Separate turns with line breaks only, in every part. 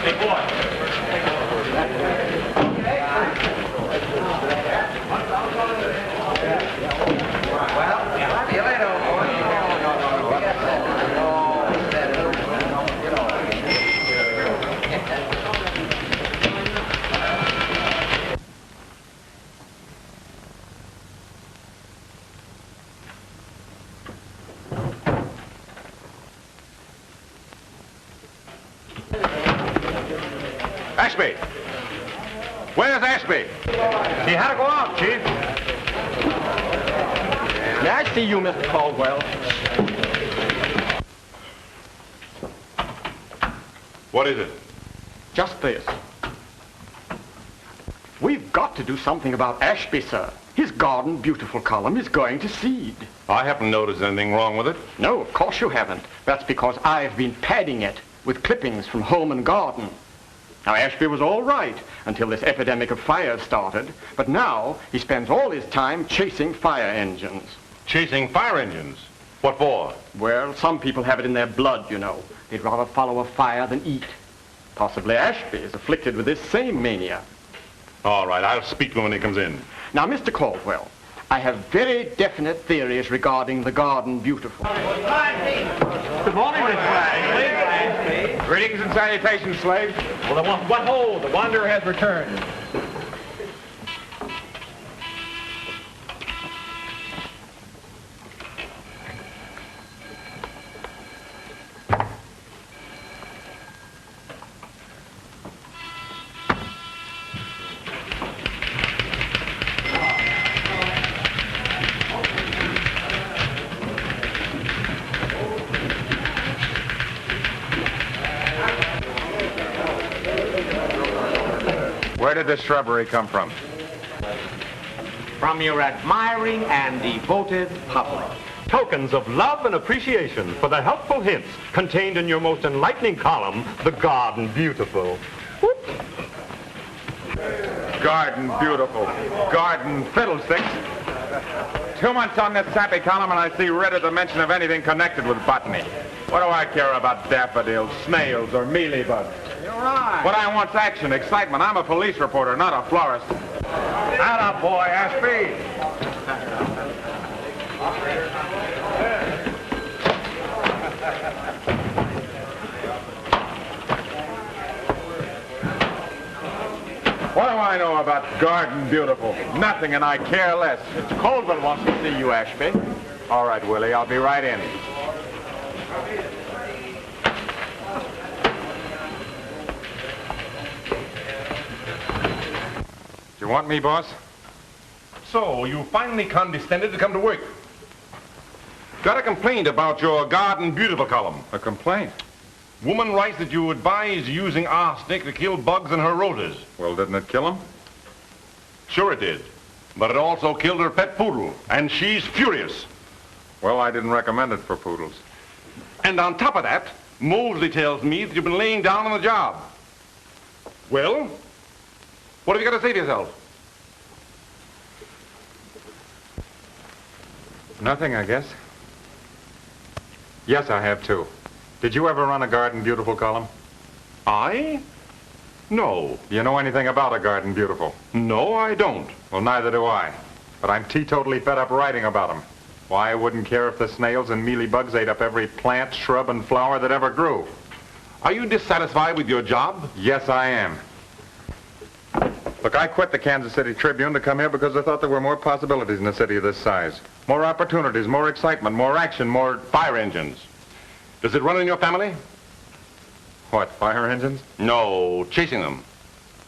Hey, boy.
Well, see you later, old boy.
Ashby! Where's Ashby?
He had to go out, Chief.
May I see you, Mr. Caldwell?
What is it?
Just this. We've got to do something about Ashby, sir. His Garden Beautiful column is going to seed.
I haven't noticed anything wrong with it.
No, of course you haven't. That's because I've been padding it with clippings from Holman Garden. Now, Ashby was all right until this epidemic of fires started, but now he spends all his time chasing fire engines.
Chasing fire engines? What for?
Well, some people have it in their blood, you know. They'd rather follow a fire than eat. Possibly Ashby is afflicted with this same mania.
All right, I'll speak to him when he comes in.
Now, Mr. Caldwell, I have very definite theories regarding the Garden Beautiful.
Good morning, Miss Blythe.
Greetings and salutations, slaves.
Well, what ho! The wanderer has returned.
Where did this shrubbery come from?
From your admiring and devoted public.
Tokens of love and appreciation for the helpful hints contained in your most enlightening column, The Garden Beautiful. Whoop.
Garden Beautiful. Garden Fiddlesticks. 2 months on this sappy column and I see red at the mention of anything connected with botany. What do I care about daffodils, snails, or mealybugs?
You're right.
What I want's action, excitement. I'm a police reporter, not a florist. Atta boy, Ashby. What do I know about Garden Beautiful? Nothing, and I care less.
Mr. Caldwell wants to see you, Ashby.
All right, Willie, I'll be right in. You want me, boss? So, you finally condescended to come to work. Got a complaint about your Garden Beautiful column. A complaint? Woman writes that you advise using arsenic to kill bugs in her roses. Well, didn't it kill them? Sure it did. But it also killed her pet poodle, and she's furious. Well, I didn't recommend it for poodles. And on top of that, Mosley tells me that you've been laying down on the job. Well, what have you got to say to yourself?
Nothing, I guess. Yes, I have too. Did you ever run a Garden Beautiful column?
I? No.
Do you know anything about a Garden Beautiful?
No, I don't.
Well, neither do I. But I'm teetotally fed up writing about them. Why, I wouldn't care if the snails and mealybugs ate up every plant, shrub, and flower that ever grew.
Are you dissatisfied with your job?
Yes, I am. Look, I quit the Kansas City Tribune to come here because I thought there were more possibilities in a city of this size. More opportunities, more excitement, more action, more
Fire engines. Does it run in your family?
What, fire engines?
No, chasing them.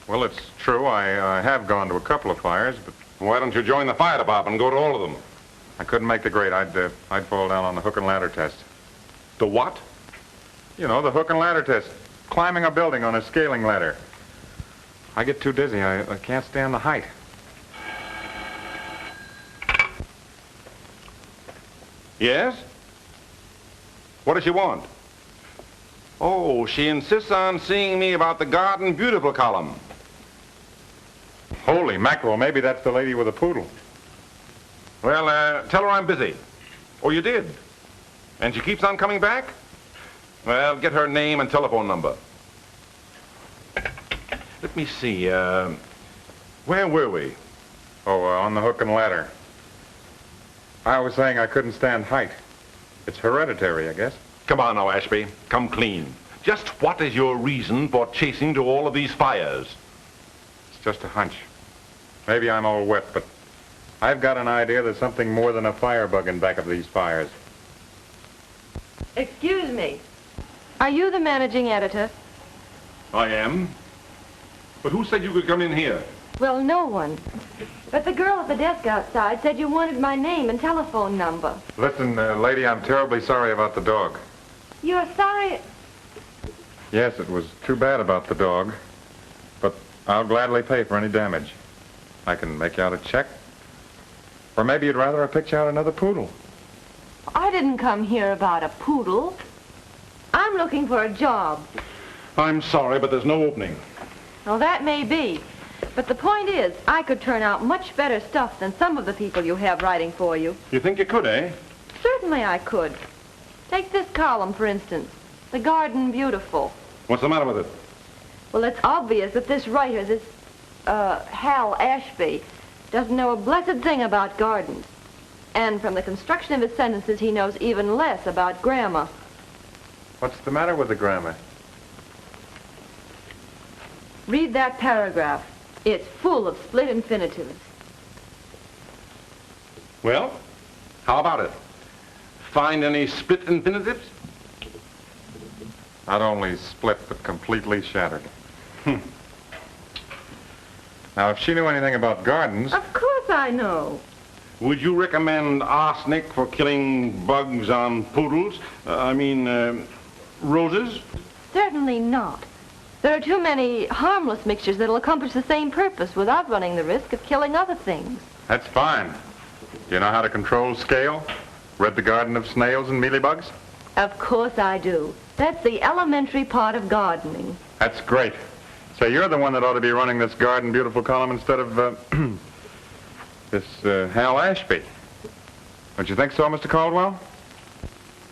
Well, it's true. I have gone to a couple of fires, but
Why don't you join the fire department and go to all of them?
I couldn't make the grade. I'd fall down on the hook and ladder test.
The what?
You know, the hook and ladder test. Climbing a building on a scaling ladder. I get too dizzy. I can't stand the height.
Yes? What does she want? Oh, she insists on seeing me about the Garden Beautiful column.
Holy mackerel, maybe that's the lady with the poodle.
Well, tell her I'm busy. Oh, you did? And she keeps on coming back? Well, get her name and telephone number. Let me see, where were we?
Oh, on the hook and ladder. I was saying I couldn't stand height. It's hereditary, I guess.
Come on now, Ashby. Come clean. Just what is your reason for chasing to all of these fires?
It's just a hunch. Maybe I'm all wet, but I've got an idea there's something more than a firebug in back of these fires.
Excuse me. Are you the managing editor?
I am. But who said you could come in here?
Well, no one. But the girl at the desk outside said you wanted my name and telephone number.
Listen, lady, I'm terribly sorry about the dog.
You're sorry?
Yes, it was too bad about the dog, but I'll gladly pay for any damage. I can make you out a check. Or maybe you'd rather I picked you out another poodle.
I didn't come here about a poodle. I'm looking for a job.
I'm sorry, but there's no opening.
Well, that may be. But the point is, I could turn out much better stuff than some of the people you have writing for you.
You think you could, eh?
Certainly I could. Take this column, for instance. The Garden Beautiful.
What's the matter with it?
Well, it's obvious that this writer, this, Hal Ashby, doesn't know a blessed thing about gardens. And from the construction of his sentences, he knows even less about grammar.
What's the matter with the grammar?
Read that paragraph. It's full of split infinitives.
Well, how about it? Find any split infinitives?
Not only split, but completely shattered. Now, if she knew anything about gardens...
Of course I know.
Would you recommend arsenic for killing bugs on poodles? Roses?
Certainly not. There are too many harmless mixtures that'll accomplish the same purpose without running the risk of killing other things.
That's fine. Do you know how to control scale? Rid the garden of snails and mealybugs?
Of course I do. That's the elementary part of gardening.
That's great. So you're the one that ought to be running this Garden Beautiful column instead of, this, Hal Ashby. Don't you think so, Mr. Caldwell?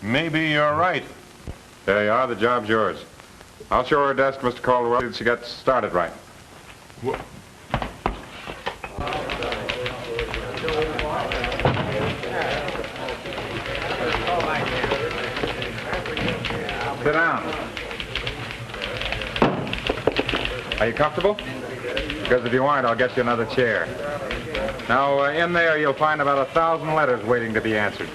Maybe you're right.
There you are. The job's yours. I'll show her a desk, Mr. Caldwell, so she gets started right. Sit down. Are you comfortable? Because if you aren't, I'll get you another chair. Now, in there, you'll find about 1,000 letters waiting to be answered.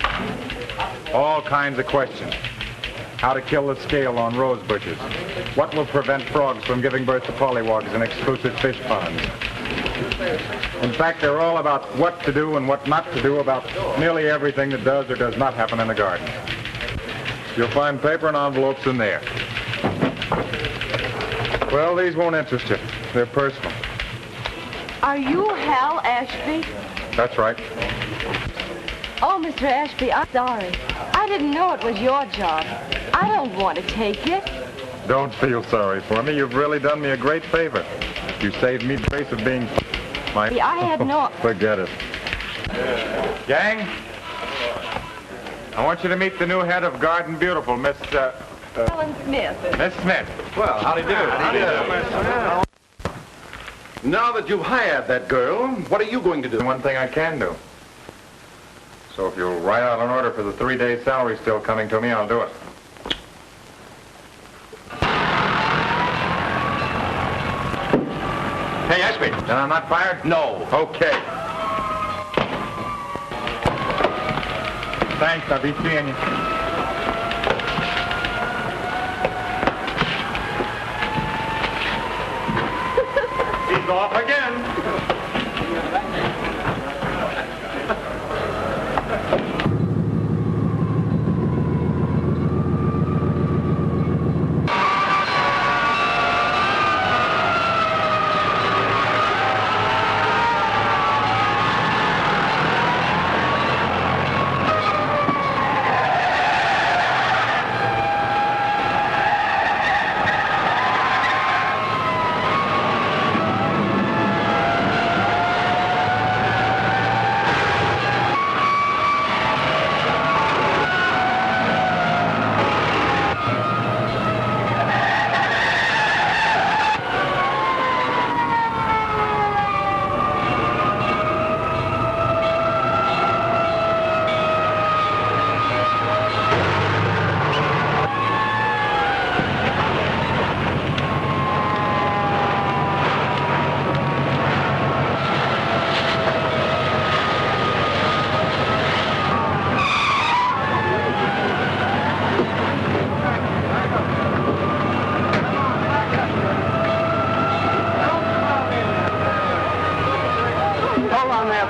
All kinds of questions. How to kill the scale on rose bushes. What will prevent frogs from giving birth to pollywogs in exclusive fish ponds? In fact, they're all about what to do and what not to do about nearly everything that does or does not happen in the garden. You'll find paper and envelopes in there. Well, these won't interest you. They're personal.
Are you Hal Ashby?
That's right.
Oh, Mr. Ashby, I'm sorry. I didn't know it was your job. I don't want to take it.
Don't feel sorry for me. You've really done me a great favor. You saved me the grace of being my...
I had no...
Forget it. Gang, I want you to meet the new head of Garden Beautiful, Miss...
Helen Smith.
Miss Smith.
Well, howdy do. Now that you've hired that girl, what are you going to do?
One thing I can do. So if you'll write out an order for the 3-day salary still coming to me, I'll do it.
Hey, Ashby.
Then I'm not fired?
No.
Okay. Thanks, I'll be seeing you. He's off again.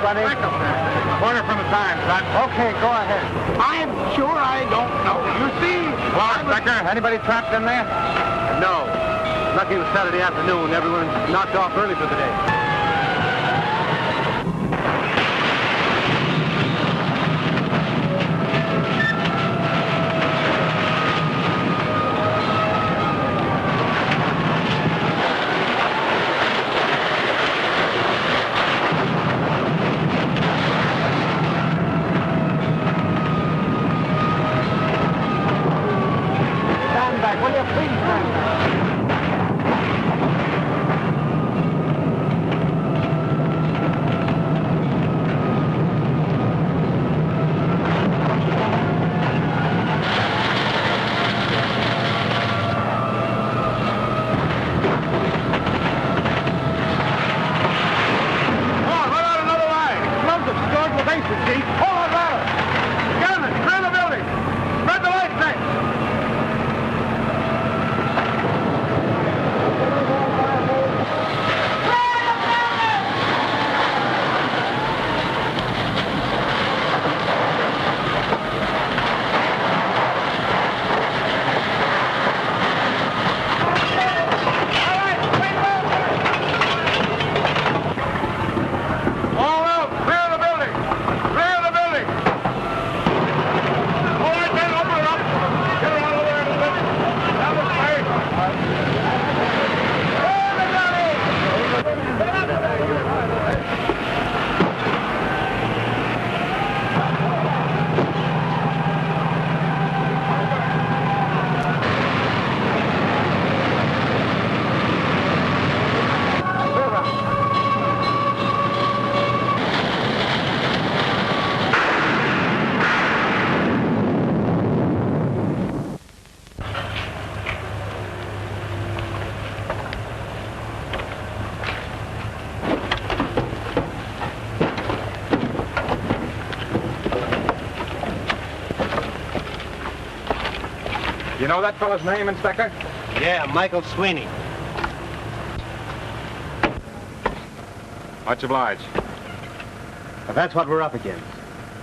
Bunny. Corner from the Times, son.
Okay, go ahead. I'm sure I don't know. You see?
Hello, Inspector. Anybody trapped in there?
No. Lucky it was Saturday afternoon. Everyone's knocked off early for the day.
You know that fellow's name, Inspector?
Yeah, Michael Sweeney.
Much obliged.
Well, that's what we're up against.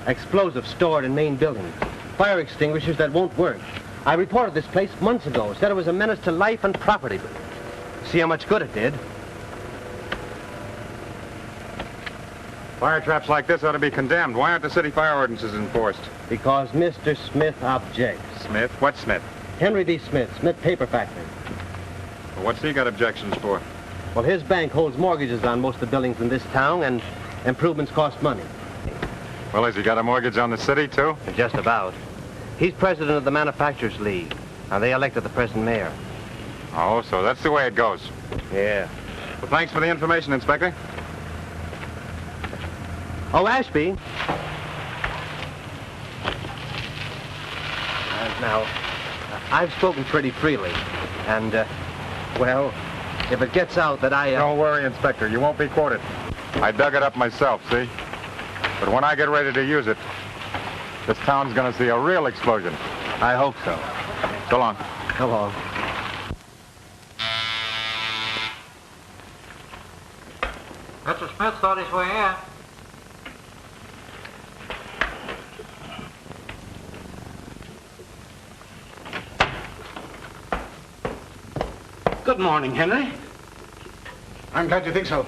Explosives stored in main buildings. Fire extinguishers that won't work. I reported this place months ago. Said it was a menace to life and property. But see how much good it did.
Fire traps like this ought to be condemned. Why aren't the city fire ordinances enforced?
Because Mr. Smith objects.
Smith? What Smith?
Henry D. Smith, Smith Paper Factory.
Well, what's he got objections for?
Well, his bank holds mortgages on most of the buildings in this town, and improvements cost money.
Well, has he got a mortgage on the city, too?
Just about. He's president of the Manufacturers League, and they elected the present mayor.
Oh, so that's the way it goes.
Yeah.
Well, thanks for the information, Inspector.
Oh, Ashby. Now, I've spoken pretty freely, and, well, if it gets out that I...
Don't worry, Inspector. You won't be quoted. I dug it up myself, see? But when I get ready to use it, this town's going to see a real explosion.
I hope so.
So long.
So long.
Mr. Smith thought his way in.
Good morning, Henry.
I'm glad you think so.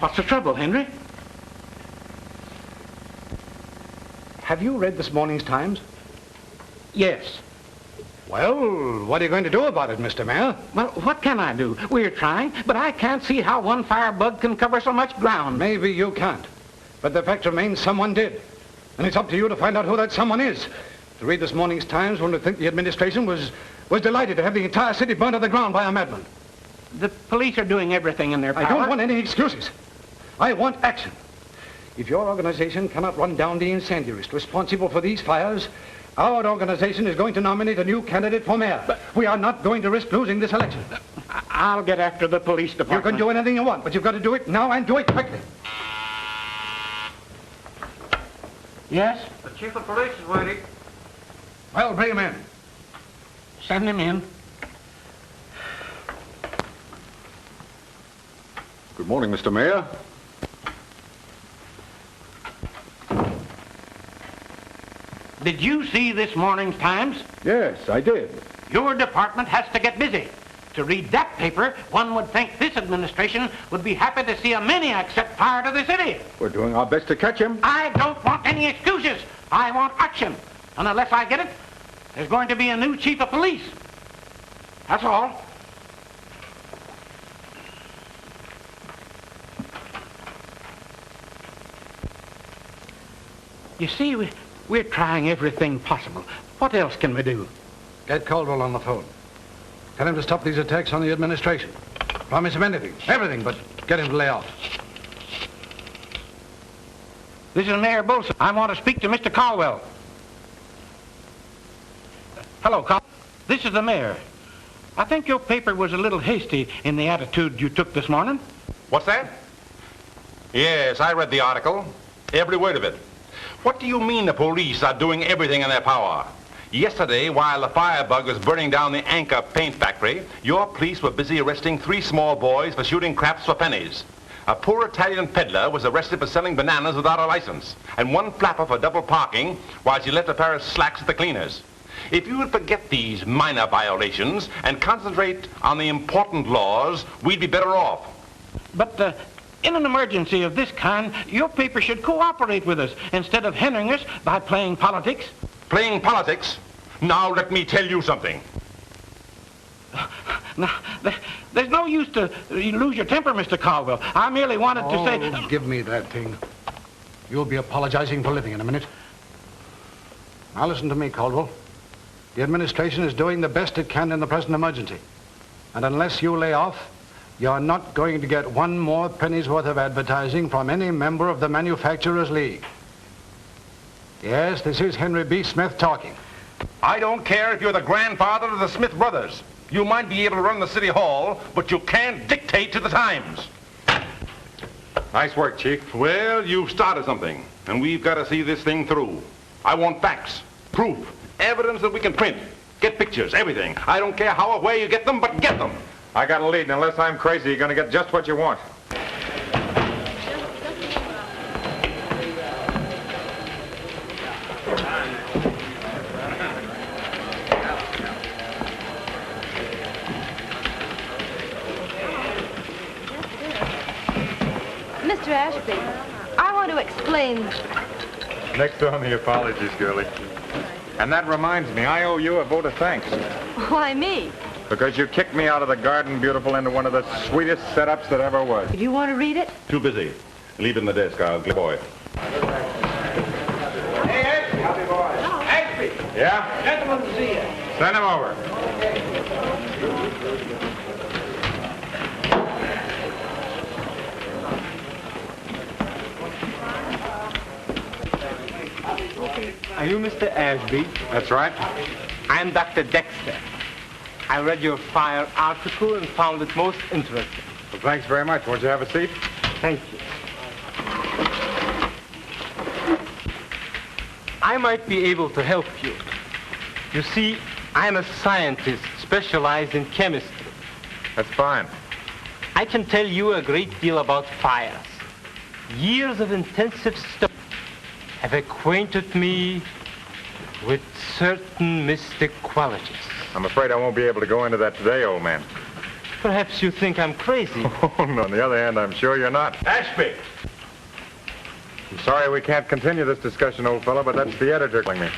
What's the trouble, Henry?
Have you read this morning's Times?
Yes.
Well, what are you going to do about it, Mr. Mayor?
Well, what can I do? We're trying, but I can't see how one firebug can cover so much ground.
Maybe you can't. But the fact remains someone did. And it's up to you to find out who that someone is. To read this morning's Times, one would think the administration was delighted to have the entire city burned to the ground by a madman.
The police are doing everything in their power.
I don't want any excuses. I want action. If your organization cannot run down the incendiaries responsible for these fires, our organization is going to nominate a new candidate for mayor. But we are not going to risk losing this election.
I'll get after the police department.
You can do anything you want, but you've got to do it now and do it quickly.
Yes?
The chief of police is waiting.
Well, bring him in.
Send him in.
Good morning, Mr. Mayor.
Did you see this morning's Times?
Yes, I did.
Your department has to get busy. To read that paper, one would think this administration would be happy to see a maniac set fire to the city.
We're doing our best to catch him.
I don't want any excuses. I want action. And unless I get it, there's going to be a new chief of police. That's all. You see, we're trying everything possible. What else can we do?
Get Caldwell on the phone. Tell him to stop these attacks on the administration. Promise him anything, everything, but get him to lay off.
This is Mayor Bolson. I want to speak to Mr. Caldwell. Hello, Caldwell. This is the mayor. I think your paper was a little hasty in the attitude you took this morning.
What's that? Yes, I read the article. Every word of it. What do you mean the police are doing everything in their power? Yesterday, while the firebug was burning down the Anchor paint factory, your police were busy arresting 3 small boys for shooting craps for pennies. A poor Italian peddler was arrested for selling bananas without a license, and 1 flapper for double parking while she left a pair of slacks at the cleaners. If you would forget these minor violations and concentrate on the important laws, we'd be better off.
But in an emergency of this kind, your paper should cooperate with us instead of hindering us by playing politics.
Playing politics? Now let me tell you something.
Now, there's no use to lose your temper, Mr. Caldwell. I merely wanted to say...
Give me that thing. You'll be apologizing for living in a minute. Now listen to me, Caldwell. The administration is doing the best it can in the present emergency. And unless you lay off, you're not going to get 1 more penny's worth of advertising from any member of the Manufacturers League. Yes, this is Henry B. Smith talking.
I don't care if you're the grandfather of the Smith brothers. You might be able to run the city hall, but you can't dictate to the Times.
Nice work, Chief.
Well, you've started something, and we've got to see this thing through. I want facts, proof, evidence that we can print. Get pictures, everything. I don't care how or where you get them, but get them.
I got a lead, and unless I'm crazy, you're going to get just what you want.
Mr. Ashby, I want to explain...
Next on the apologies, girlie. And that reminds me, I owe you a vote of thanks.
Why me?
Because you kicked me out of the Garden Beautiful into one of the sweetest setups that ever was.
Do you want to read it?
Too busy. Leave it in the desk. I'll get a boy.
Hey, Ashby. Howdy, boy. Ashby.
Yeah?
Gentlemen to see you.
Send him over.
Are you Mr. Ashby?
That's right.
I'm Dr. Dexter. I read your fire article and found it most interesting.
Well, thanks very much. Won't you have a seat?
Thank you. I might be able to help you. You see, I'm a scientist specialized in chemistry.
That's fine.
I can tell you a great deal about fires. Years of intensive study have acquainted me with certain mystic qualities.
I'm afraid I won't be able to go into that today, old man.
Perhaps you think I'm crazy.
Oh, no, on the other hand, I'm sure you're not.
Ashby!
I'm sorry we can't continue this discussion, old fellow, but that's the editor telling me.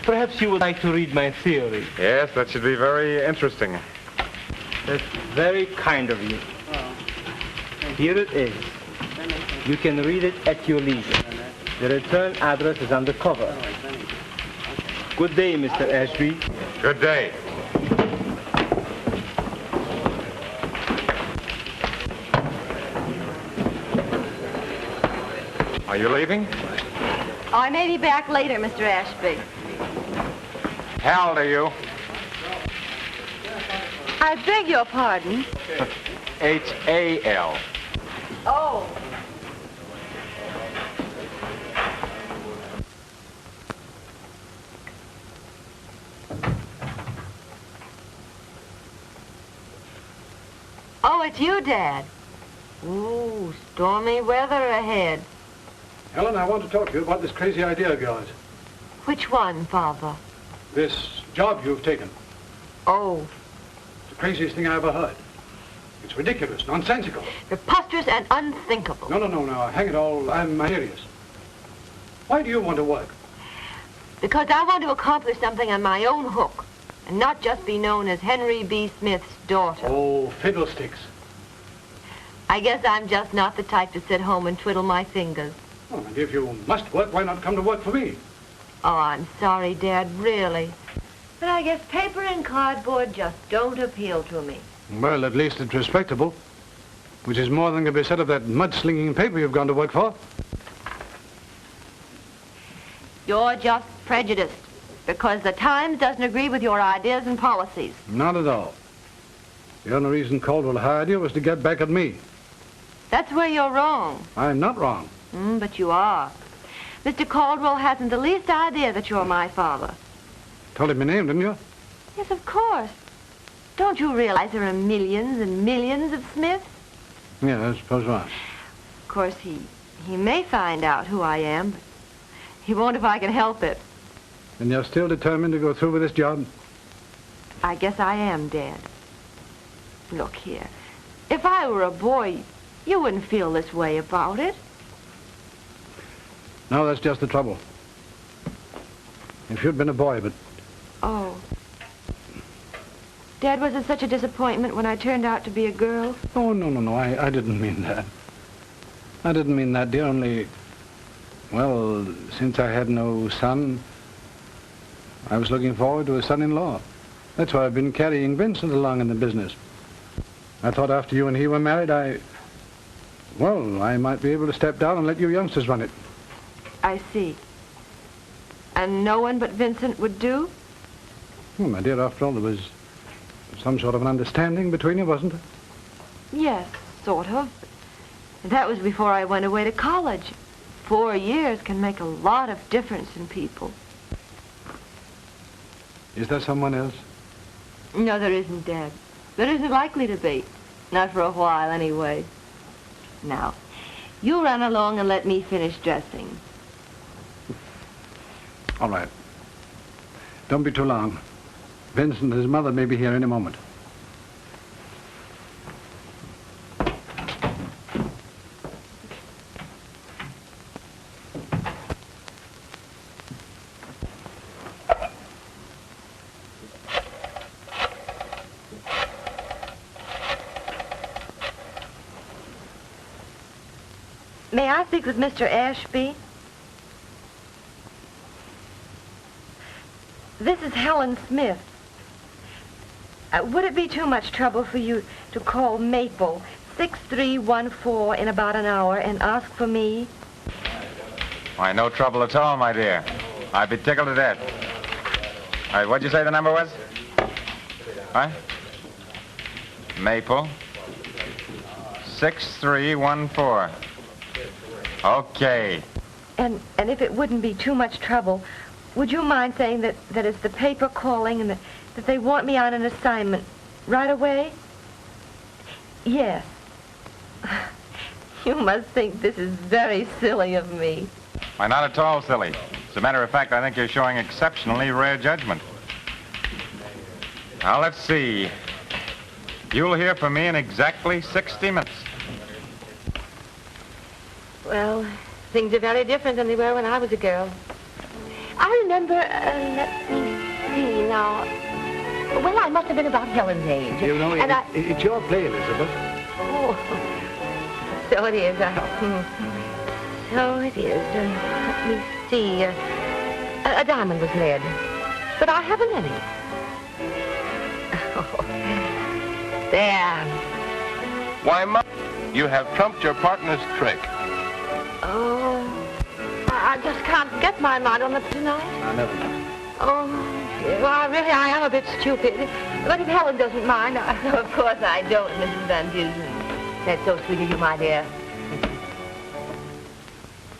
Perhaps you would like to read my theory.
Yes, that should be very interesting.
That's very kind of you. Here it is. You can read it at your leisure. The return address is on the cover. Good day, Mr. Ashby.
Good day. Are you leaving?
I may be back later, Mr. Ashby.
How old are you?
I beg your pardon.
H-A-L.
Oh. Oh, it's you, Dad. Ooh, stormy weather ahead.
Helen, I want to talk to you about this crazy idea of yours.
Which one, Father?
This job you've taken.
Oh,
It's the craziest thing I ever heard. It's ridiculous, nonsensical.
preposterous and unthinkable.
No. Hang it all, I'm serious. Why do you want to work?
Because I want to accomplish something on my own hook, and not just be known as Henry B. Smith's daughter.
Oh, fiddlesticks.
I guess I'm just not the type to sit home and twiddle my fingers.
Oh, and if you must work, why not come to work for me?
Oh, I'm sorry, Dad, really. But I guess paper and cardboard just don't appeal to me.
Well, at least it's respectable. Which is more than can be said of that mudslinging paper you've gone to work for.
You're just prejudiced, because the Times doesn't agree with your ideas and policies.
Not at all. The only reason Caldwell hired you was to get back at me.
That's where you're wrong.
I'm not wrong.
But you are. Mr. Caldwell hasn't the least idea that you're my father.
Told him my name, didn't you?
Yes, of course. Don't you realize there are millions and millions of Smiths?
Yeah, I suppose not.
Of course, he may find out who I am, but he won't if I can help it.
And you're still determined to go through with this job?
I guess I am, Dad. Look here. If I were a boy, you wouldn't feel this way about it.
No, that's just the trouble. If you'd been a boy, but...
Oh. Dad, was it such a disappointment when I turned out to be a girl?
Oh, no. I didn't mean that. I didn't mean that, dear, only... Well, since I had no son, I was looking forward to a son-in-law. That's why I've been carrying Vincent along in the business. I thought after you and he were married, I might be able to step down and let you youngsters run it.
I see. And no one but Vincent would do?
Well, my dear, after all, there was some sort of an understanding between you, wasn't there?
Yes, sort of. That was before I went away to college. 4 years can make a lot of difference in people.
Is there someone else?
No, there isn't, Dad. There isn't likely to be. Not for a while, anyway. Now, you run along and let me finish dressing.
All right. Don't be too long. Vincent and his mother may be here any moment.
May I speak with Mr. Ashby? This is Helen Smith. Would it be too much trouble for you to call Maple 6314 in about an hour and ask for me?
Why, no trouble at all, my dear. I'd be tickled to death. All right, what'd you say the number was? What? Maple 6314. Okay.
And if it wouldn't be too much trouble, would you mind saying that it's the paper calling and that they want me on an assignment right away? Yes. You must think this is very silly of me.
Why, not at all silly. As a matter of fact, I think you're showing exceptionally rare judgment. Now, let's see. You'll hear from me in exactly 60 minutes.
Well, things are very different than they were when I was a girl. I remember, let me see now. Well, I must have been about Helen's age.
You know, it's your play, Elizabeth.
Oh, so it is. So it is. Let me see. A diamond was lead, but I haven't any. Oh, there.
Why, Mom, you have trumped your partner's trick.
Oh, I just can't get my mind on it tonight.
I never know.
Oh, well, I am a bit stupid. But if Helen doesn't mind, Of course I don't, Mrs. Van Dusen. That's so sweet of you, my dear.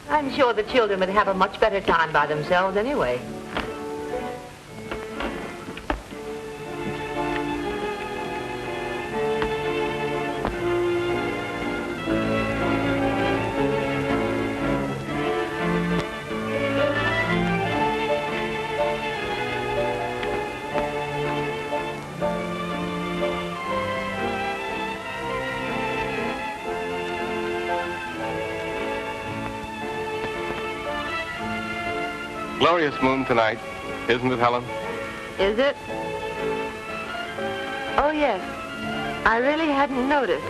I'm sure the children would have a much better time by themselves anyway.
glorious moon tonight, isn't it, Helen?
Is it? Oh, yes. I really hadn't noticed.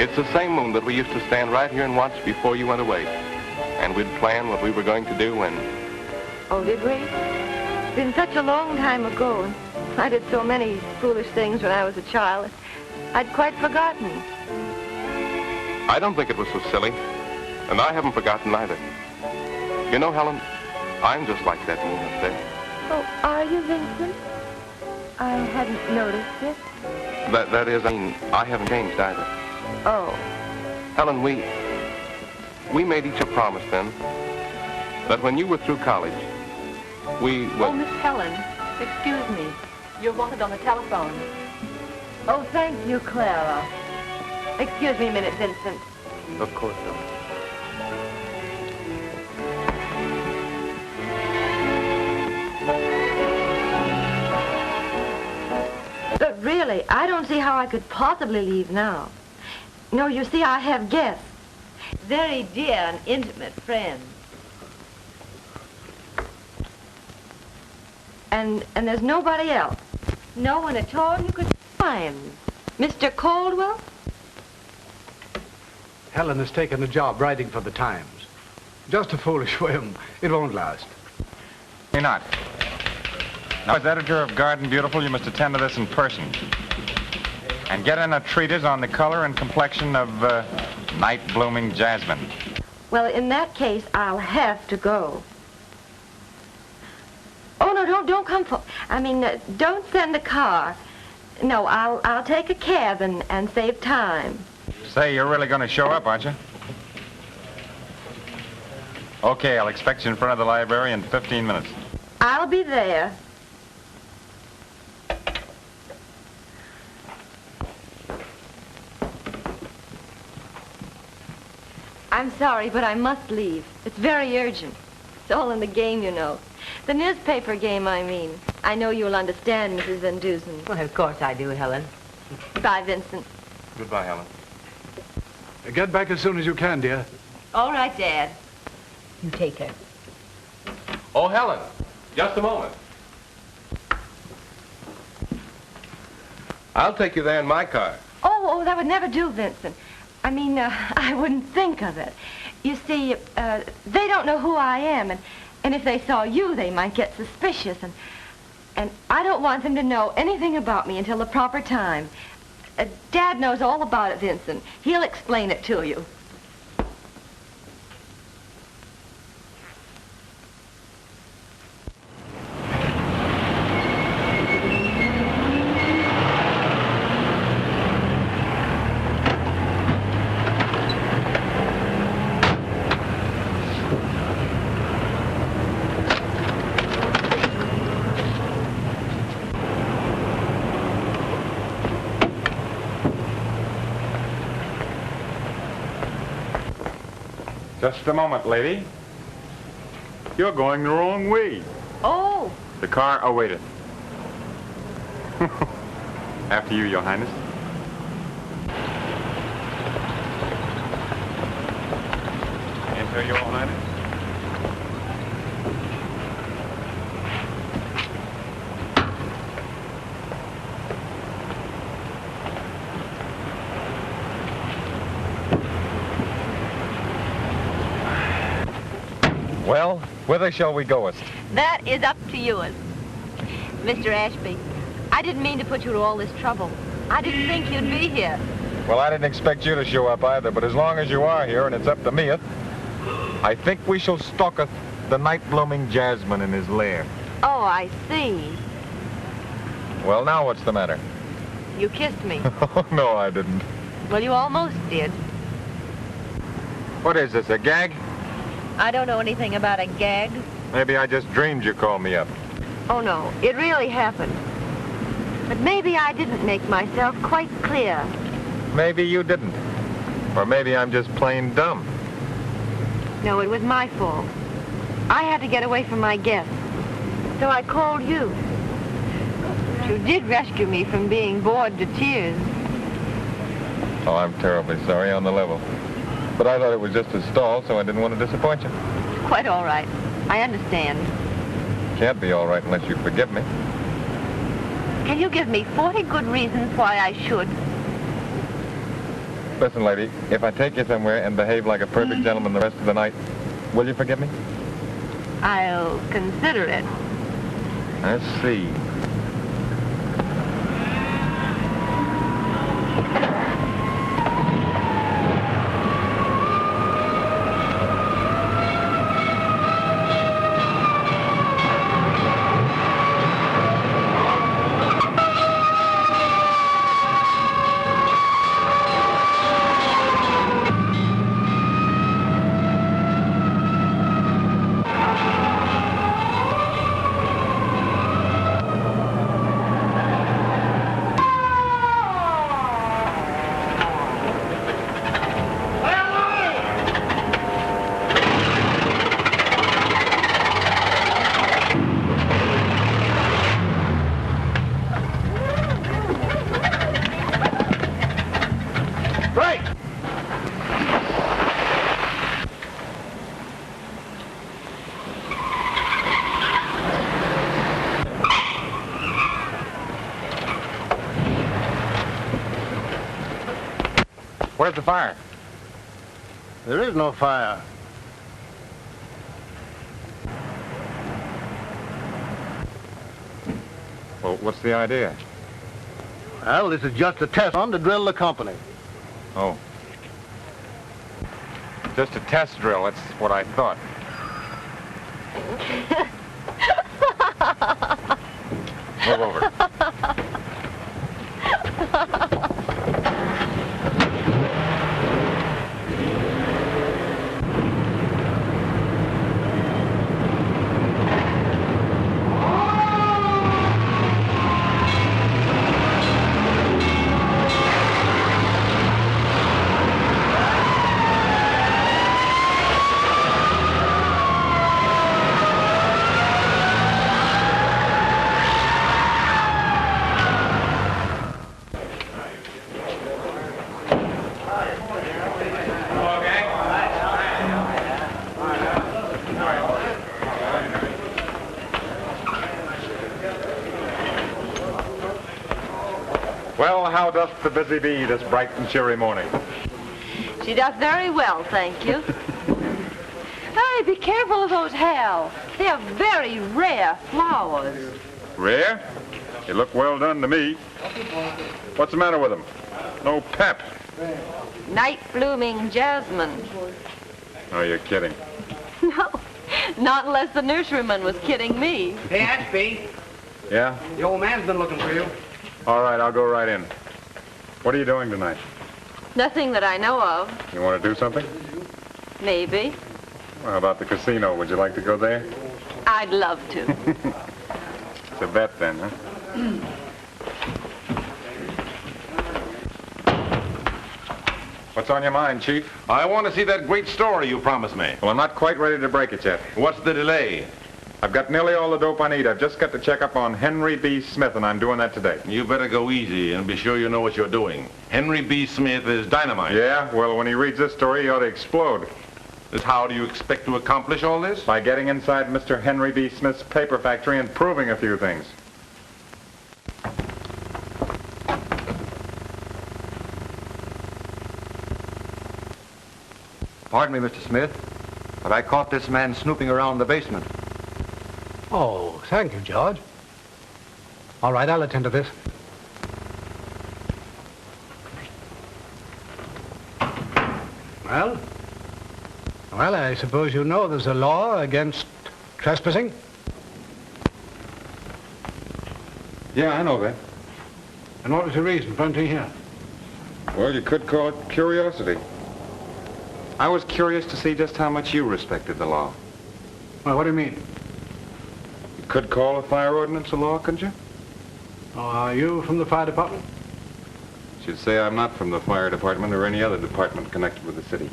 It's the same moon that we used to stand right here and watch before you went away. And we'd plan what we were going to do and...
Oh, did we? It's been such a long time ago. And I did so many foolish things when I was a child. I'd quite forgotten.
I don't think it was so silly. And I haven't forgotten either. You know, Helen, I'm just like that moon up there.
Oh, are you, Vincent? I hadn't noticed it.
That is, I mean, I haven't changed either.
Oh.
Helen, we made each a promise then that when you were through college, we would...
Oh, Miss Helen, excuse me. You're wanted on the telephone. Oh, thank you, Clara. Excuse me a minute, Vincent.
Of course, Helen.
But really, I don't see how I could possibly leave now. No, you see, I have guests. Very dear and intimate friends. And there's nobody else. No one at all you could find. Mr. Caldwell?
Helen has taken a job writing for the Times. Just a foolish whim. It won't last.
You're not. Now, as editor of Garden Beautiful, you must attend to this in person. And get in a treatise on the color and complexion of night-blooming jasmine.
Well, in that case, I'll have to go. Oh, no, don't come for... I mean, don't send a car. No, I'll take a cab and save time.
Say, you're really going to show up, aren't you? Okay, I'll expect you in front of the library in 15 minutes.
I'll be there. I'm sorry, but I must leave. It's very urgent. It's all in the game, you know. The newspaper game, I mean. I know you'll understand, Mrs. Van Dusen.
Well, of course I do, Helen.
Bye, Vincent.
Goodbye, Helen.
Get back as soon as you can, dear.
All right, Dad.
You take her.
Oh, Helen, just a moment. I'll take you there in my car.
Oh, that would never do, Vincent. I mean, I wouldn't think of it. You see, they don't know who I am, and if they saw you, they might get suspicious, and I don't want them to know anything about me until the proper time. Dad knows all about it, Vincent. He'll explain it to you.
Just a moment, lady. You're going the wrong way.
Oh.
The car awaited. After you, Your Highness. Enter, Your Highness. Well, whither shall we goest?
That is up to you. Mr. Ashby, I didn't mean to put you to all this trouble. I didn't think you'd be here.
Well, I didn't expect you to show up either, but as long as you are here and it's up to me, I think we shall stalk the night-blooming jasmine in his lair.
Oh, I see.
Well, now what's the matter?
You kissed me.
Oh, no, I didn't.
Well, you almost did.
What is this, a gag?
I don't know anything about a gag.
Maybe I just dreamed you called me up.
Oh, no, it really happened. But maybe I didn't make myself quite clear.
Maybe you didn't. Or maybe I'm just plain dumb.
No, it was my fault. I had to get away from my guests. So I called you. You did rescue me from being bored to tears.
Oh, I'm terribly sorry on the level. But I thought it was just a stall, so I didn't want to disappoint you.
Quite all right. I understand.
can't be all right unless you forgive me.
Can you give me 40 good reasons why I should?
Listen, lady, if I take you somewhere and behave like a perfect gentleman the rest of the night, will you forgive me?
I'll consider it.
Let's see. Where's the fire?
There is no fire.
Well, what's the idea?
Well, this is just a test run to drill the company.
Oh. Just a test drill, that's what I thought. Move over. Well, how doth the busy bee this bright and cheery morning?
She doth very well, thank you. Hey, be careful of those, Hal. They are very rare flowers.
Rare? They look well done to me. What's the matter with them? No pep.
Night-blooming jasmine.
Oh, you're kidding.
No, not unless the nurseryman was kidding me.
Hey, Ashby,
Yeah?
the old man's been looking for you.
All right, I'll go right in. What are you doing tonight?
Nothing that I know of.
You want to do something?
Maybe.
Well, how about the casino? Would you like to go there?
I'd love to.
It's a bet then, huh? What's on your mind, Chief?
I want to see that great story you promised me.
Well, I'm not quite ready to break it yet.
What's the delay?
I've got nearly all the dope I need. I've just got to check up on Henry B. Smith, and I'm doing that today.
You better go easy and be sure you know what you're doing. Henry B. Smith is dynamite.
Yeah? Well, when he reads this story, he ought to explode.
How do you expect to accomplish all this?
By getting inside Mr. Henry B. Smith's paper factory and proving a few things.
Pardon me, Mr. Smith, but I caught this man snooping around the basement.
Oh, thank you, George. All right, I'll attend to this. Well, I suppose you know there's a law against trespassing?
Yeah, I know that.
And what was your reason for entering here?
Well, you could call it curiosity. I was curious to see just how much you respected the law.
Well, what do you mean?
You could call a fire ordinance a law, couldn't you?
Oh, are you from the fire department?
Should say I'm not from the fire department or any other department connected with the city.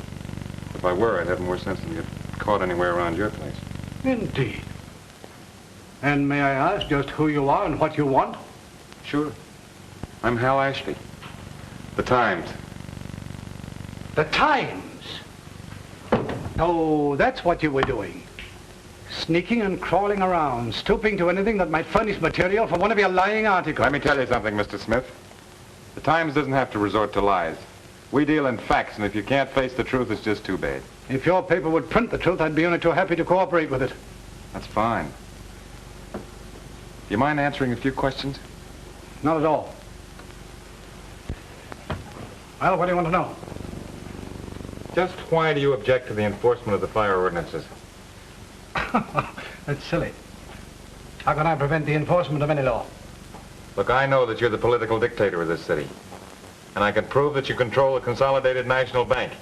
If I were, I'd have more sense than get caught anywhere around your place.
Indeed. And may I ask just who you are and what you want?
Sure. I'm Hal Ashby. The Times.
The Times? Oh, that's what you were doing. Sneaking and crawling around, stooping to anything that might furnish material for one of your lying articles.
Let me tell you something, Mr. Smith. The Times doesn't have to resort to lies. We deal in facts, and if you can't face the truth, it's just too bad.
If your paper would print the truth, I'd be only too happy to cooperate with it.
That's fine. Do you mind answering a few questions?
Not at all. Well, what do you want to know?
Just why do you object to the enforcement of the fire ordinances?
That's silly. How can I prevent the enforcement of any law?
Look, I know that you're the political dictator of this city. And I can prove that you control the Consolidated National Bank.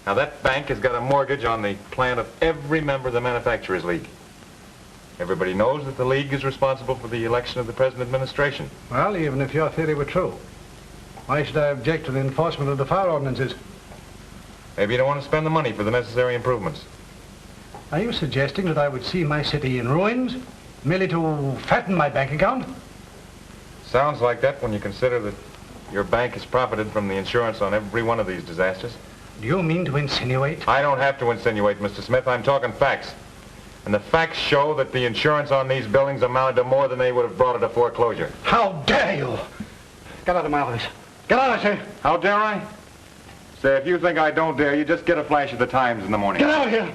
Now, that bank has got a mortgage on the plant of every member of the Manufacturers League. Everybody knows that the League is responsible for the election of the present administration.
Well, even if your theory were true, why should I object to the enforcement of the fire ordinances?
Maybe you don't want to spend the money for the necessary improvements.
Are you suggesting that I would see my city in ruins, merely to fatten my bank account?
Sounds like that when you consider that your bank has profited from the insurance on every one of these disasters.
Do you mean to insinuate?
I don't have to insinuate, Mr. Smith. I'm talking facts. And the facts show that the insurance on these buildings amounted to more than they would have brought at a foreclosure.
How dare you! Get out of my office. Get out, I say.
How dare I? Say, if you think I don't dare you, just get a flash of the Times in the morning.
Get out of here!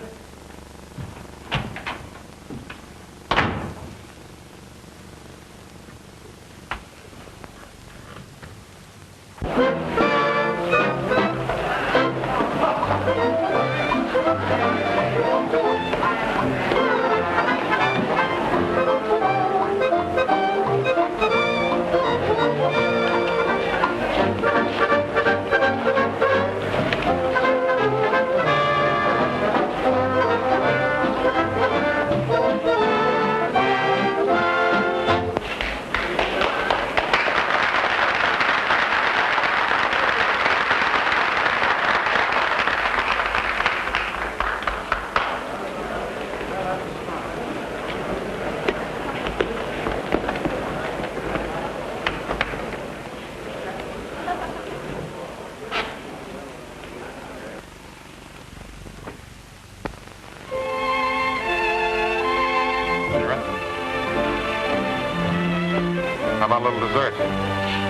How about a little dessert?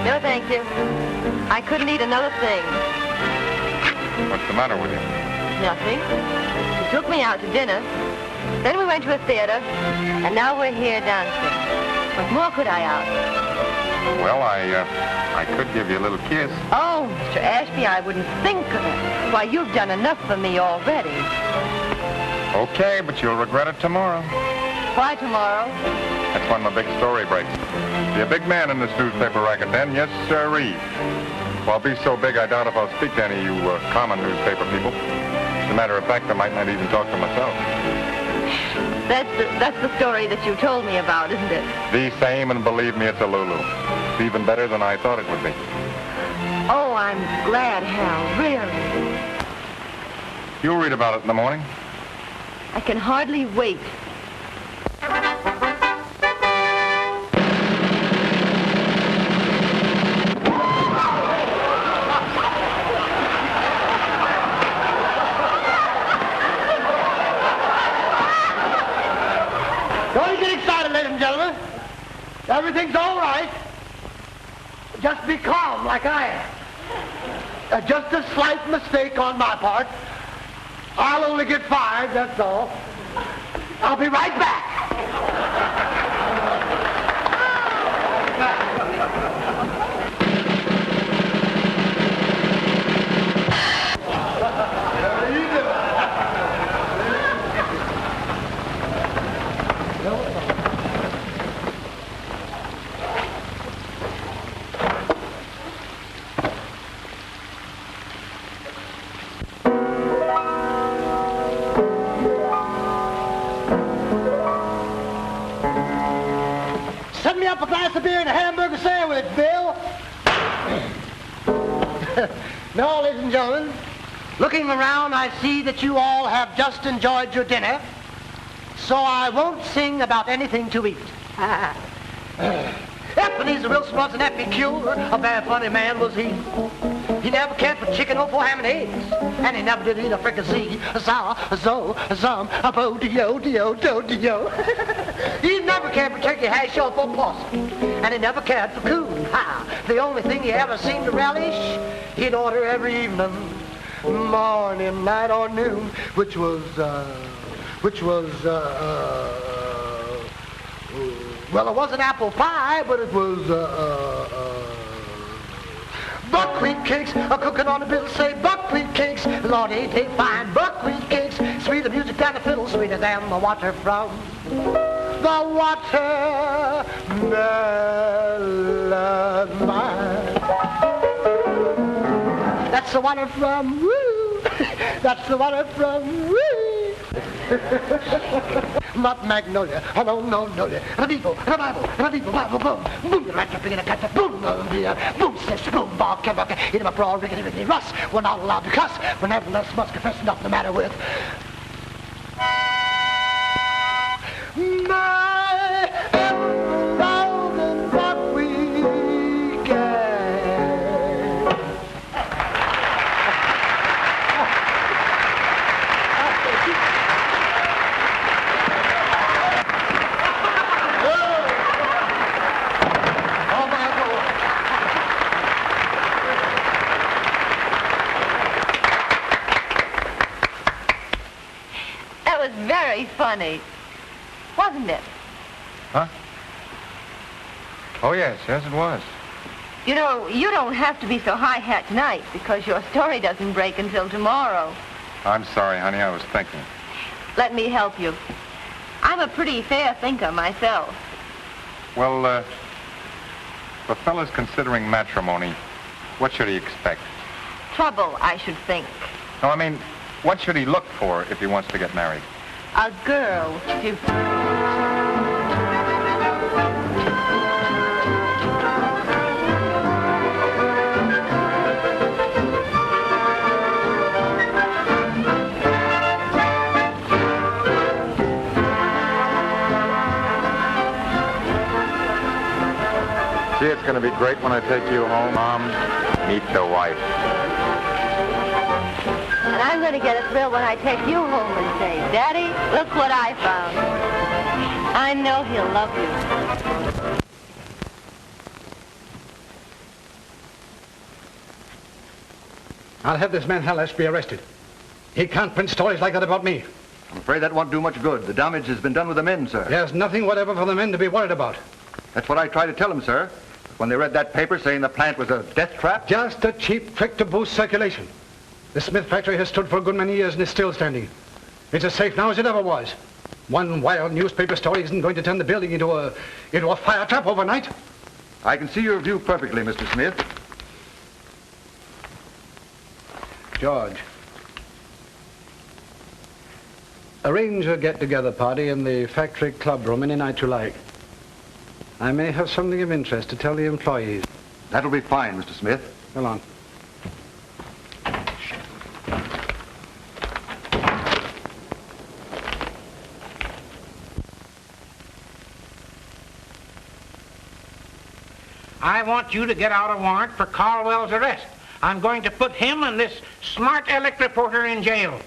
No, thank you. I couldn't eat another thing.
What's the matter with you?
Nothing. He took me out to dinner. Then we went to a theater. And now we're here dancing. What more could I ask?
Well, I could give you a little kiss.
Oh, Mr. Ashby, I wouldn't think of it. Why, you've done enough for me already.
Okay, but you'll regret it tomorrow.
Why tomorrow?
That's when the big story breaks. Be a big man in this newspaper racket then, yes, sirree. Well, I'll be so big I doubt if I'll speak to any of you common newspaper people. As a matter of fact, I might not even talk to myself.
That's the story that you told me about, isn't it?
The same, and believe me, it's a Lulu. It's even better than I thought it would be.
Oh, I'm glad, Hal, really.
You'll read about it in the morning.
I can hardly wait.
Don't get excited, ladies and gentlemen. Everything's all right. Just be calm like I am. Just a slight mistake on my part. I'll only get fired, that's all. I'll be right back. Set me up a glass of beer and a hamburger sandwich, Bill. No, ladies and gentlemen, looking around, I see that you all have just enjoyed your dinner, so I won't sing about anything to eat. Ebenezer Wilson was an epicure. A very funny man was he. He never cared for chicken or for ham and eggs. And he never did eat a fricassee. A za, a zo, a zum, a bo, de-yo, de-yo, do-de-yo. He never cared for turkey hash or for possum. And he never cared for coon. Ha! The only thing he ever seemed to relish, he'd order every evening, morning, night, or noon, which was, well, it wasn't apple pie, but it was, buckwheat cakes, a cooking on the bill, say buckwheat cakes. Lord, ain't they fine, buckwheat cakes. Sweeter music than the fiddle, sweeter than the water from the watermelon mine. That's the water from woo. That's the water from woo. Not magnolia, oh no, no, no, Radivo, Bible, boom, boom, the rat picking a cat, boom, boom, says boom, bark, cabot, hit him a brawl, rickety, Russ. We're not allowed to cuss, we're nevertheless must confess nothing the matter with my thousand what we get.
That was very funny, wasn't it?
Huh? Oh, yes, it was.
You know, you don't have to be so high-hat tonight because your story doesn't break until tomorrow.
I'm sorry, honey, I was thinking.
Let me help you. I'm a pretty fair thinker myself.
Well, the fellow's considering matrimony. What should he expect?
Trouble, I should think.
No, I mean, what should he look for if he wants to get married?
A girl to...
Gee, it's going to be great when I take you home, Mom. Meet the wife.
And I'm going to get a thrill when I take you home and say, Daddy, look what I found. I know he'll love you.
I'll have this man Hal Ashby arrested. He can't print stories like that about me.
I'm afraid that won't do much good. The damage has been done with the men, sir.
There's nothing whatever for the men to be worried about.
That's what I tried to tell them, sir. When they read that paper saying the plant was a death trap.
Just a cheap trick to boost circulation. The Smith factory has stood for a good many years and is still standing. It's as safe now as it ever was. One wild newspaper story isn't going to turn the building into a fire trap overnight.
I can see your view perfectly, Mr. Smith.
George, arrange a get-together party in the factory club room any night you like. I may have something of interest to tell the employees.
That'll be fine, Mr. Smith.
Go on.
I want you to get out a warrant for Caldwell's arrest. I'm going to put him and this smart Aleck reporter in jail.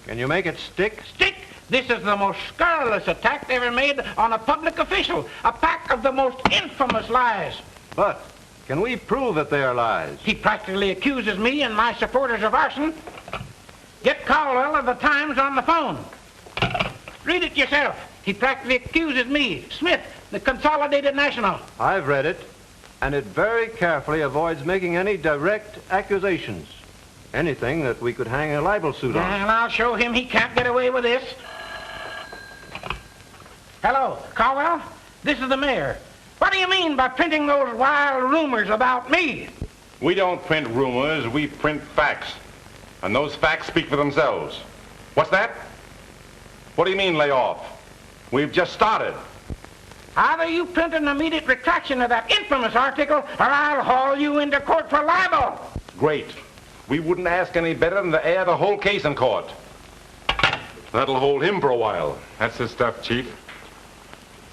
Can you make it stick?
Stick! This is the most scurrilous attack ever made on a public official. A pack of the most infamous lies.
But can we prove that they are lies?
He practically accuses me and my supporters of arson. Get Caldwell of the Times on the phone. Read it yourself. He practically accuses me, Smith, the Consolidated National.
I've read it, and it very carefully avoids making any direct accusations. Anything that we could hang a libel suit on.
And I'll show him he can't get away with this. Hello, Caldwell? This is the mayor. What do you mean by printing those wild rumors about me?
We don't print rumors, we print facts. And those facts speak for themselves. What's that? What do you mean, lay off? We've just started.
Either you print an immediate retraction of that infamous article, or I'll haul you into court for libel.
Great. We wouldn't ask any better than to air the whole case in court. That'll hold him for a while.
That's the stuff, Chief.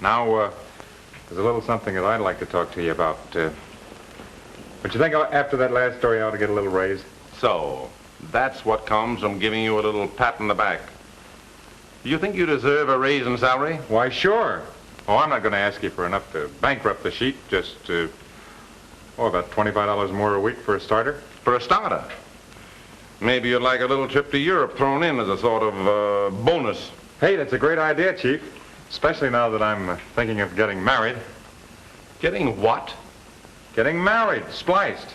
Now,
There's a little something that I'd like to talk to you about. But you think after that last story I ought to get a little raise?
So, that's what comes from giving you a little pat on the back. Do you think you deserve a raise in salary?
Why, sure. Oh, I'm not going to ask you for enough to bankrupt the sheet. Just, about $25 more a week for a starter.
For a starter? Maybe you'd like a little trip to Europe thrown in as a sort of bonus.
Hey, that's a great idea, Chief. Especially now that I'm thinking of getting married.
Getting what?
Getting married, spliced.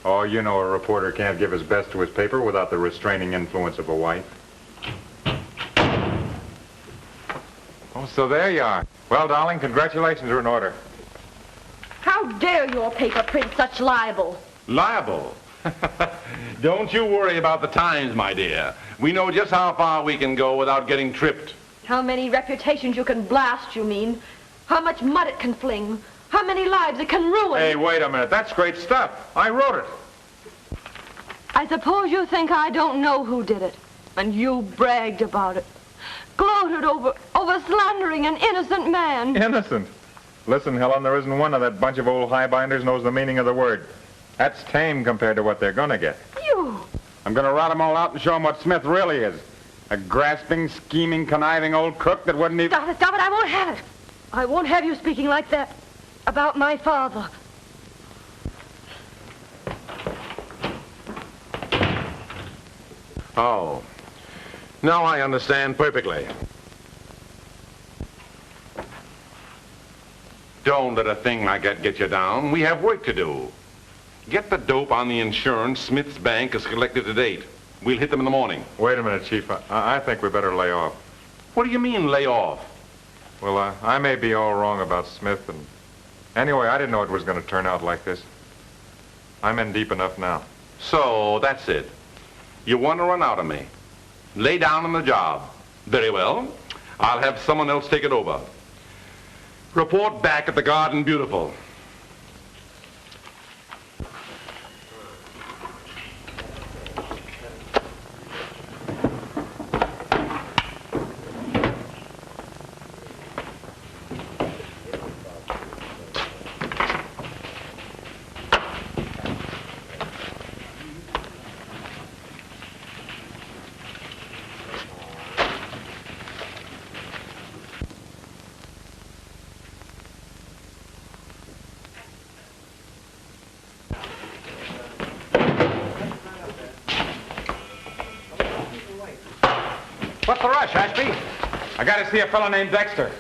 Oh, you know a reporter can't give his best to his paper without the restraining influence of a wife. Oh, so there you are. Well, darling, congratulations are in order.
How dare your paper print such libel?
Liable? Don't you worry about the Times, my dear. We know just how far we can go without getting tripped.
How many reputations you can blast, you mean? How much mud it can fling? How many lives it can ruin?
Hey, wait a minute. That's great stuff. I wrote it.
I suppose you think I don't know who did it. And you bragged about it. Gloated over slandering an innocent man.
Innocent? Listen, Helen, there isn't one of that bunch of old highbinders knows the meaning of the word. That's tame compared to what they're going to get.
You!
I'm going to rot them all out and show them what Smith really is. A grasping, scheming, conniving old crook that wouldn't even...
Stop it, I won't have it. I won't have you speaking like that about my father.
Oh. Now I understand perfectly. Don't let a thing like that get you down. We have work to do. Get the dope on the insurance Smith's bank has collected to date. We'll hit them in the morning.
Wait a minute, Chief. I think we better lay off.
What do you mean, lay off?
Well, I may be all wrong about Smith, and anyway, I didn't know it was going to turn out like this. I'm in deep enough now.
So, that's it. You want to run out of me. Lay down on the job. Very well. I'll have someone else take it over. Report back at the Garden Beautiful.
What's the rush, Ashby? I got to see a fellow named Dexter.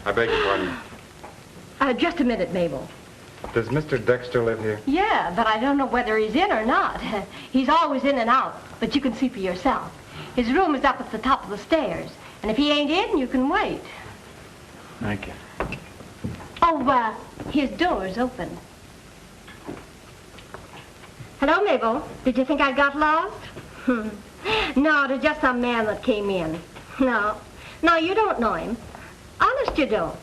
I beg your pardon.
Just a minute, Mabel.
Does Mr. Dexter live here?
Yeah, but I don't know whether he's in or not. He's always in and out, but you can see for yourself. His room is up at the top of the stairs, and if he ain't in, you can wait.
Thank you.
Oh, his door's open. Hello, Mabel. Did you think I got lost? No, there's just some man that came in. No, you don't know him. Honest, you don't.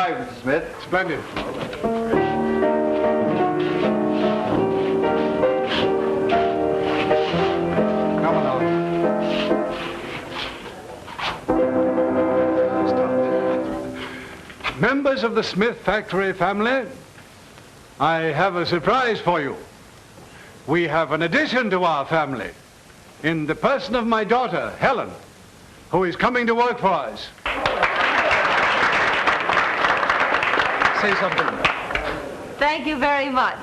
arrived, Mr. Smith.
Splendid. Come along. Members of the Smith factory family, I have a surprise for you. We have an addition to our family in the person of my daughter, Helen, who is coming to work for us. Say something.
Thank you very much.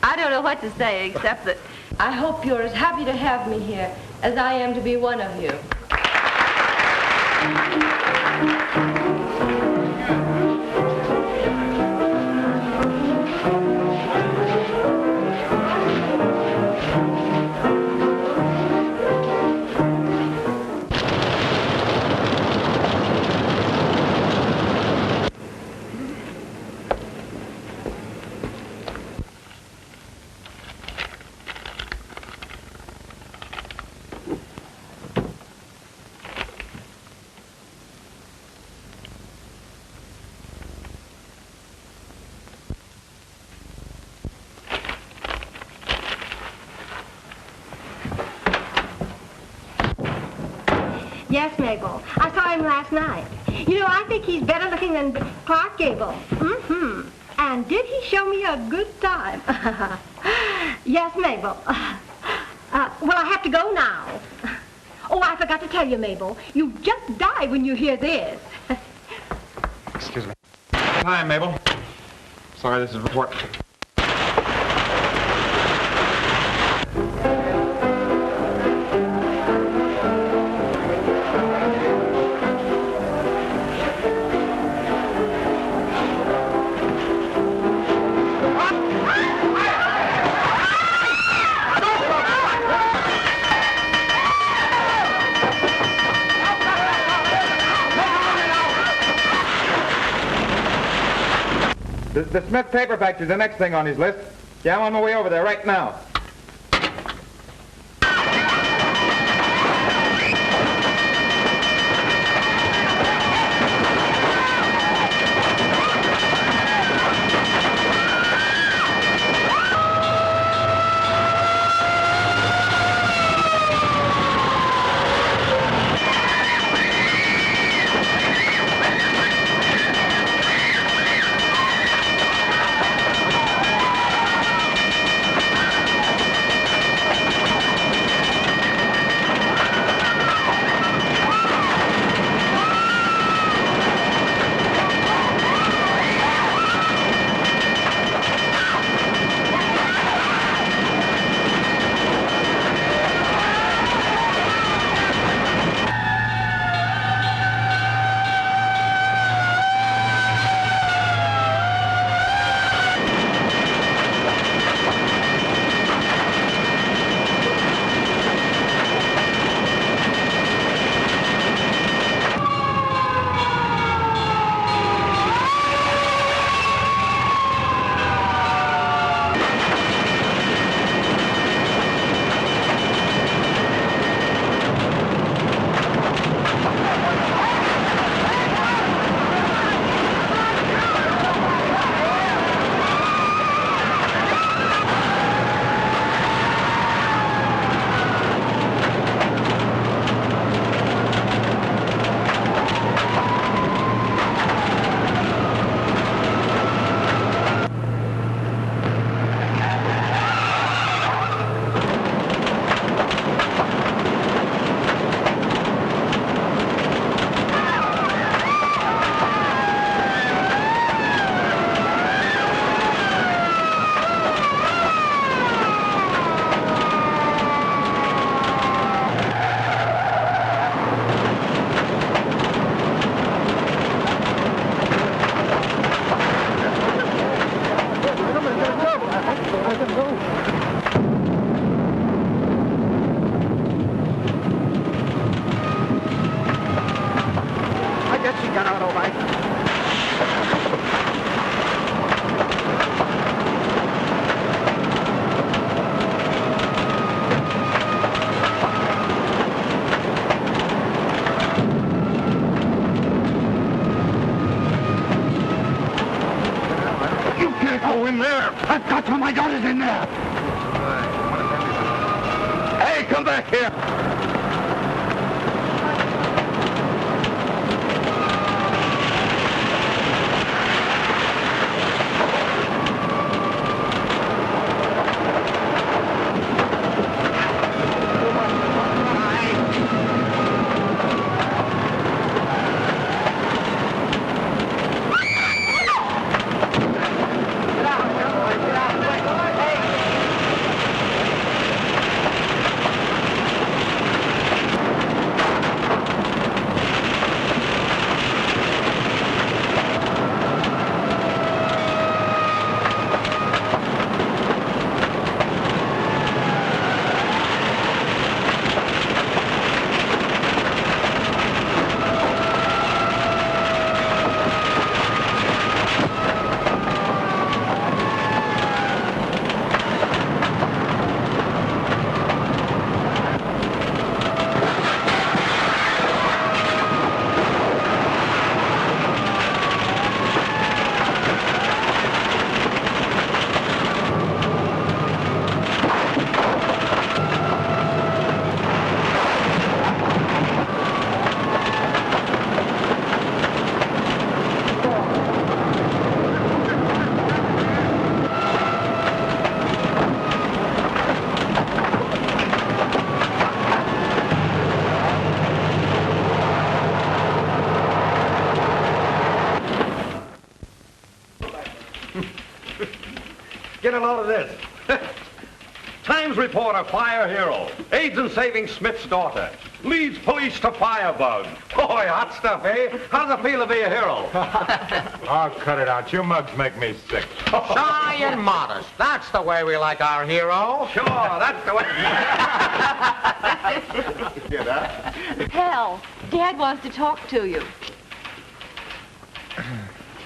I don't know what to say except that I hope you're as happy to have me here as I am to be one of you.
Yes, Mabel. I saw him last night. You know, I think he's better looking than Clark Gable. Mm-hmm. And did he show me a good time? Yes, Mabel. Well, I have to go now. Oh, I forgot to tell you, Mabel. You just die when you hear this.
Excuse me. Hi, Mabel. Sorry, this is important. The Smith paper factory is the next thing on his list. Yeah, I'm on my way over there right now.
I've got you. My daughter's in there. Hey, come back here.
Get a load of this. Times reporter, fire hero. Aids in saving Smith's daughter. Leads police to firebug. Boy, hot stuff, eh? How does it feel to be a hero?
Oh, cut it out. You mugs make me sick.
Shy and modest. That's the way we like our hero.
Sure, that's the way.
Hear that?
Hal, Dad wants to talk to you.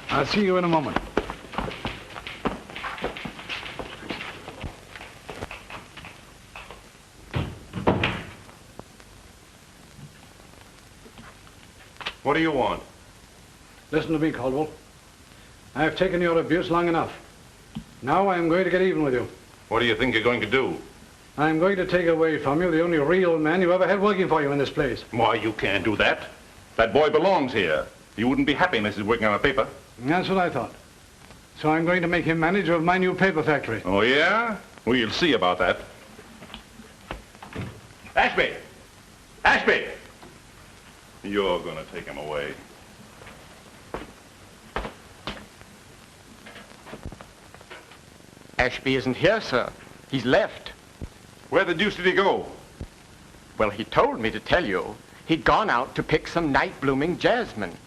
I'll see you in a moment.
What do you want?
Listen to me, Caldwell. I have taken your abuse long enough. Now I am going to get even with you.
What do you think you're going to do?
I am going to take away from you the only real man you ever had working for you in this place.
Why, you can't do that. That boy belongs here. He wouldn't be happy unless he's working on a paper.
That's what I thought. So I'm going to make him manager of my new paper factory.
Oh, yeah? We'll see about that. Ashby! Ashby! You're going to take him away.
Ashby isn't here, sir. He's left.
Where the deuce did he go?
Well, he told me to tell you he'd gone out to pick some night-blooming jasmine.